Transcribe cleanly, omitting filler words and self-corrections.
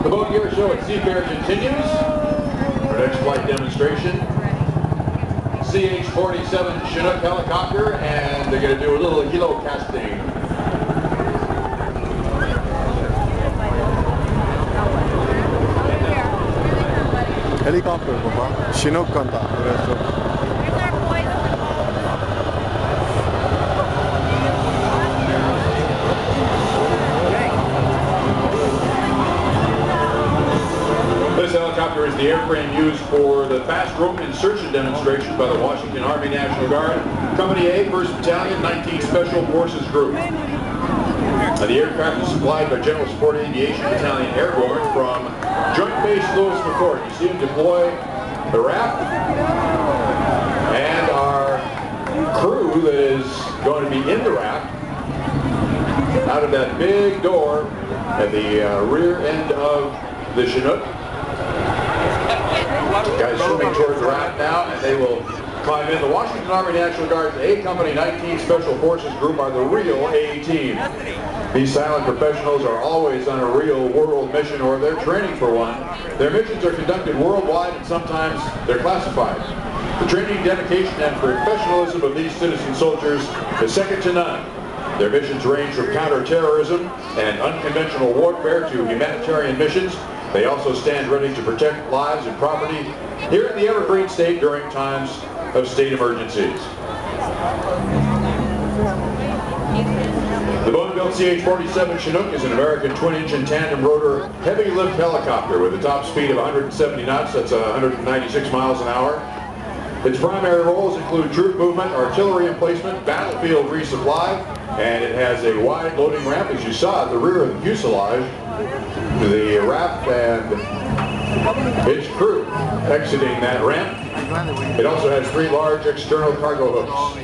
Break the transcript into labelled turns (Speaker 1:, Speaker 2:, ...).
Speaker 1: The boat gear show at SeaFair continues. Our next flight demonstration, CH-47 Chinook helicopter, and they're going to do a little helo casting.
Speaker 2: Helicopter ba? Chinook kanta.
Speaker 1: This helicopter is the airframe used for the fast rope insertion demonstration by the Washington Army National Guard, Company A, 1st Battalion, 19th Special Forces Group. The aircraft is supplied by General Support Aviation Battalion Airborne from Joint Base Lewis McChord. You see them deploy the raft, and our crew that is going to be in the raft out of that big door at the rear end of the Chinook. Guys swimming towards the raft now, and they will climb in. The Washington Army National Guard's A Company 19th Special Forces Group are the real A team. These silent professionals are always on a real world mission, or they're training for one. Their missions are conducted worldwide, and sometimes they're classified. The training, dedication, and professionalism of these citizen soldiers is second to none. Their missions range from counterterrorism and unconventional warfare to humanitarian missions. They also stand ready to protect lives and property here in the Evergreen State during times of state emergencies. The Boeing-built CH-47 Chinook is an American twin-engine tandem-rotor heavy-lift helicopter with a top speed of 170 knots, that's 196 miles an hour. Its primary roles include troop movement, artillery emplacement, battlefield resupply, and it has a wide loading ramp, as you saw at the rear of the fuselage. The raft and its crew exiting that ramp. It also has 3 large external cargo hooks.